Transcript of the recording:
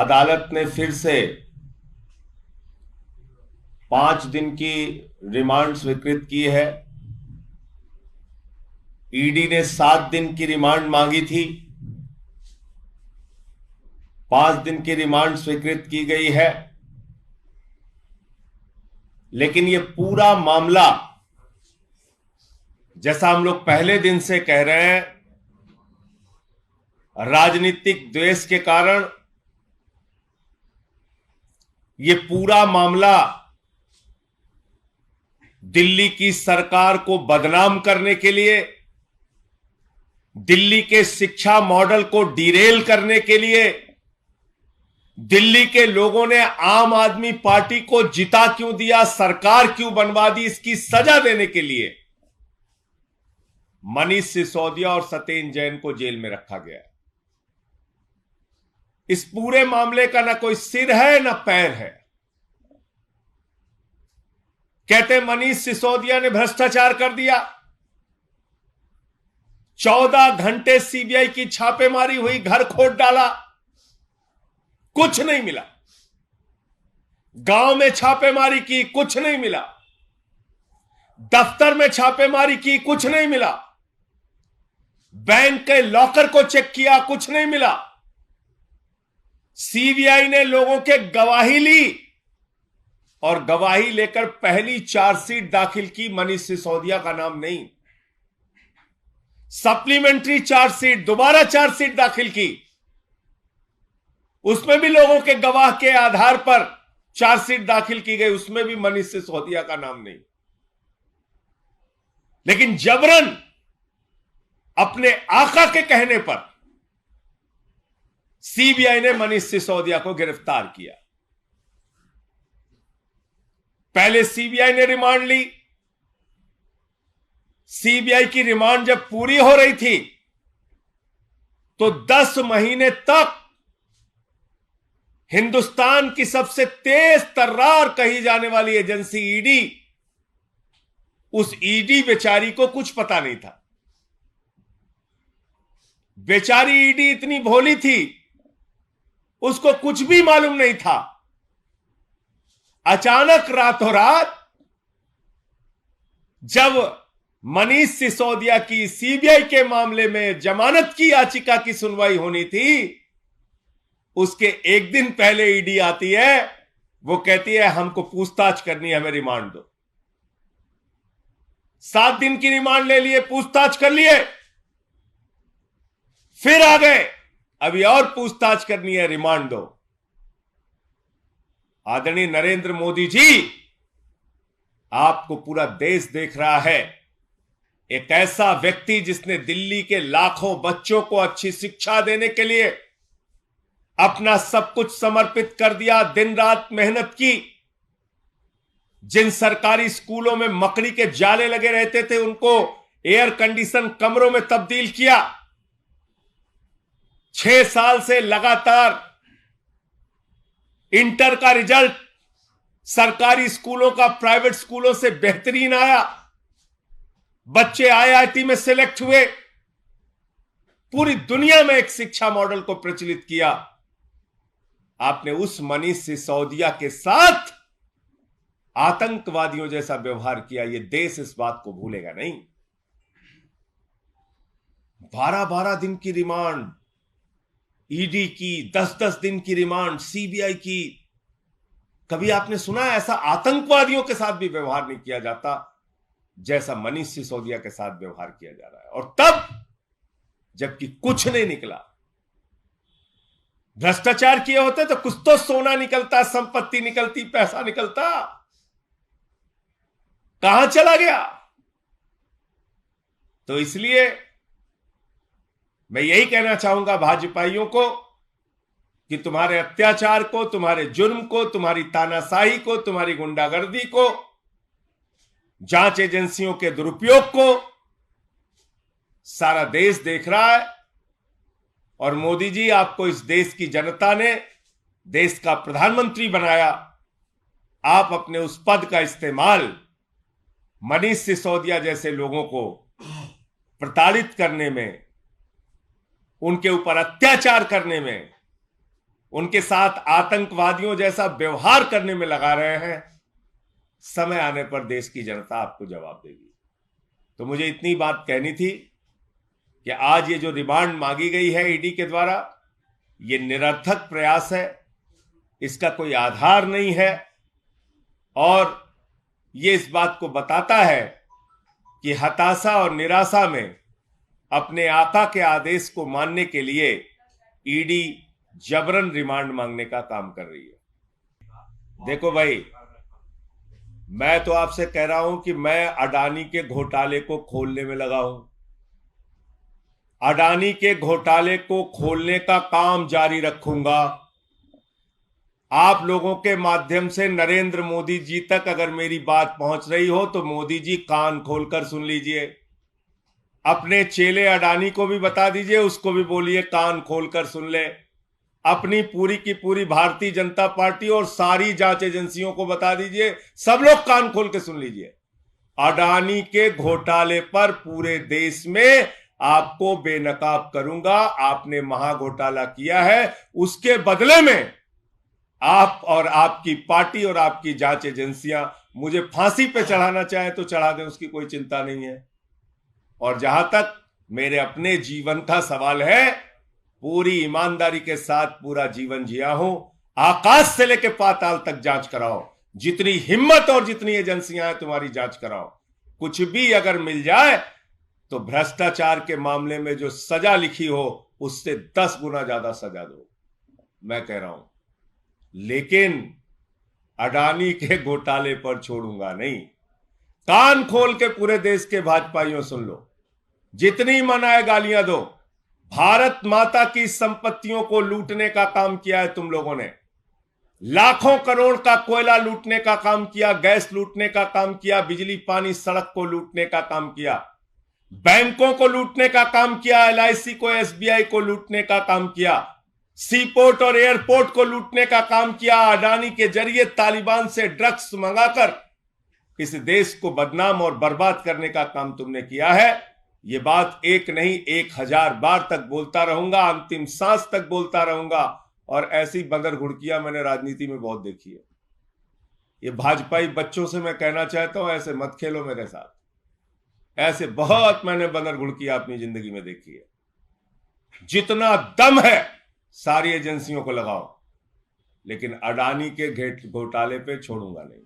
अदालत ने फिर से 5 दिन की रिमांड स्वीकृत की है। ईडी ने 7 दिन की रिमांड मांगी थी। 5 दिन की रिमांड स्वीकृत की गई है। लेकिन यह पूरा मामला, जैसा हम लोग पहले दिन से कह रहे हैं, राजनीतिक द्वेष के कारण यह पूरा मामला दिल्ली की सरकार को बदनाम करने के लिए, दिल्ली के शिक्षा मॉडल को डिरेल करने के लिए, दिल्ली के लोगों ने आम आदमी पार्टी को जिता क्यों दिया, सरकार क्यों बनवा दी, इसकी सजा देने के लिए मनीष सिसोदिया और सत्येंद्र जैन को जेल में रखा गया। इस पूरे मामले का ना कोई सिर है ना पैर है। कहते मनीष सिसोदिया ने भ्रष्टाचार कर दिया। 14 घंटे सीबीआई की छापेमारी हुई, घर खोद डाला, कुछ नहीं मिला। गांव में छापेमारी की, कुछ नहीं मिला। दफ्तर में छापेमारी की, कुछ नहीं मिला। बैंक के लॉकर को चेक किया, कुछ नहीं मिला। सीबीआई ने लोगों के गवाही ली और गवाही लेकर पहली चार्जशीट दाखिल की, मनीष सिसोदिया का नाम नहीं। सप्लीमेंट्री चार्जशीट, दोबारा चार्जशीट दाखिल की, उसमें भी लोगों के गवाह के आधार पर चार्जशीट दाखिल की गई, उसमें भी मनीष सिसोदिया का नाम नहीं। लेकिन जबरन अपने आका के कहने पर सीबीआई ने मनीष सिसोदिया को गिरफ्तार किया। पहले सीबीआई ने रिमांड ली। सीबीआई की रिमांड जब पूरी हो रही थी तो 10 महीने तक हिंदुस्तान की सबसे तेज तर्रार कही जाने वाली एजेंसी ईडी, उस ईडी बेचारी को कुछ पता नहीं था। बेचारी ईडी इतनी भोली थी, उसको कुछ भी मालूम नहीं था। अचानक रातों रात जब मनीष सिसोदिया की सीबीआई के मामले में जमानत की याचिका की सुनवाई होनी थी, उसके एक दिन पहले ईडी आती है, वो कहती है हमको पूछताछ करनी है, हमें रिमांड दो। 7 दिन की रिमांड ले लिए, पूछताछ कर लिए, फिर आ गए अभी और पूछताछ करनी है, रिमांड दो। आदरणीय नरेंद्र मोदी जी, आपको पूरा देश देख रहा है। एक ऐसा व्यक्ति जिसने दिल्ली के लाखों बच्चों को अच्छी शिक्षा देने के लिए अपना सब कुछ समर्पित कर दिया, दिन रात मेहनत की। जिन सरकारी स्कूलों में मकड़ी के जाले लगे रहते थे, उनको एयर कंडीशन कमरों में तब्दील किया। 6 साल से लगातार इंटर का रिजल्ट सरकारी स्कूलों का प्राइवेट स्कूलों से बेहतरीन आया। बच्चे आईआईटी में सिलेक्ट हुए। पूरी दुनिया में एक शिक्षा मॉडल को प्रचलित किया। आपने उस मनीष सिसोदिया के साथ आतंकवादियों जैसा व्यवहार किया। यह देश इस बात को भूलेगा नहीं। 12-12 दिन की रिमांड ईडी की, 10-10 दिन की रिमांड सीबीआई की। कभी आपने सुना ऐसा आतंकवादियों के साथ भी व्यवहार नहीं किया जाता जैसा मनीष सिसोदिया के साथ व्यवहार किया जा रहा है। और तब जबकि कुछ नहीं निकला। भ्रष्टाचार किए होते तो कुछ तो सोना निकलता, संपत्ति निकलती, पैसा निकलता। कहां चला गया? तो इसलिए मैं यही कहना चाहूंगा भाजपाइयों को कि तुम्हारे अत्याचार को, तुम्हारे जुर्म को, तुम्हारी तानाशाही को, तुम्हारी गुंडागर्दी को, जांच एजेंसियों के दुरुपयोग को सारा देश देख रहा है। और मोदी जी, आपको इस देश की जनता ने देश का प्रधानमंत्री बनाया। आप अपने उस पद का इस्तेमाल मनीष सिसोदिया जैसे लोगों को प्रताड़ित करने में, उनके ऊपर अत्याचार करने में उनके साथ आतंकवादियों जैसा व्यवहार करने में लगा रहे हैं, समय आने पर देश की जनता आपको जवाब देगी। तो मुझे इतनी बात कहनी थी कि आज ये जो रिमांड मांगी गई है ईडी के द्वारा, ये निरर्थक प्रयास है, इसका कोई आधार नहीं है, और ये इस बात को बताता है कि हताशा और निराशा में अपने आका के आदेश को मानने के लिए ईडी जबरन रिमांड मांगने का काम कर रही है। देखो भाई, मैं तो आपसे कह रहा हूं कि मैं अडानी के घोटाले को खोलने में लगा हूं। अडानी के घोटाले को खोलने का काम जारी रखूंगा। आप लोगों के माध्यम से नरेंद्र मोदी जी तक अगर मेरी बात पहुंच रही हो तो मोदी जी कान खोलकर सुन लीजिए। अपने चेले अडानी को भी बता दीजिए, उसको भी बोलिए कान खोलकर सुन ले। अपनी पूरी की पूरी भारतीय जनता पार्टी और सारी जांच एजेंसियों को बता दीजिए, सब लोग कान खोल के सुन लीजिए। अडानी के घोटाले पर पूरे देश में आपको बेनकाब करूंगा। आपने महाघोटाला किया है, उसके बदले में आप और आपकी पार्टी और आपकी जांच एजेंसियां मुझे फांसी पे चढ़ाना चाहें तो चढ़ा दें, उसकी कोई चिंता नहीं है। और जहां तक मेरे अपने जीवन का सवाल है, पूरी ईमानदारी के साथ पूरा जीवन जिया हूं। आकाश से लेकर पाताल तक जांच कराओ, जितनी हिम्मत और जितनी एजेंसियां हैं तुम्हारी जांच कराओ। कुछ भी अगर मिल जाए तो भ्रष्टाचार के मामले में जो सजा लिखी हो उससे 10 गुना ज्यादा सजा दो, मैं कह रहा हूं। लेकिन अडानी के घोटाले पर छोड़ूंगा नहीं। कान खोल के पूरे देश के भाजपाइयों सुन लो, जितनी मन आए गालियां दो। भारत माता की संपत्तियों को लूटने का काम किया है तुम लोगों ने। लाखों करोड़ का कोयला लूटने का काम किया, गैस लूटने का काम किया, बिजली पानी सड़क को लूटने का काम किया, बैंकों को लूटने का काम किया, एलआईसी को एसबीआई को लूटने का काम किया, सीपोर्ट और एयरपोर्ट को लूटने का काम किया। अडानी के जरिए तालिबान से ड्रग्स मंगाकर इस देश को बदनाम और बर्बाद करने का काम तुमने किया है। ये बात एक नहीं 1000 बार तक बोलता रहूंगा, अंतिम सांस तक बोलता रहूंगा। और ऐसी बंदर घुड़कियां मैंने राजनीति में बहुत देखी है। ये भाजपाई बच्चों से मैं कहना चाहता हूं, ऐसे मत खेलो मेरे साथ। ऐसे बहुत मैंने बंदर घुड़कियां अपनी जिंदगी में देखी है। जितना दम है सारी एजेंसियों को लगाओ, लेकिन अडानी के घोटाले पे छोड़ूंगा नहीं।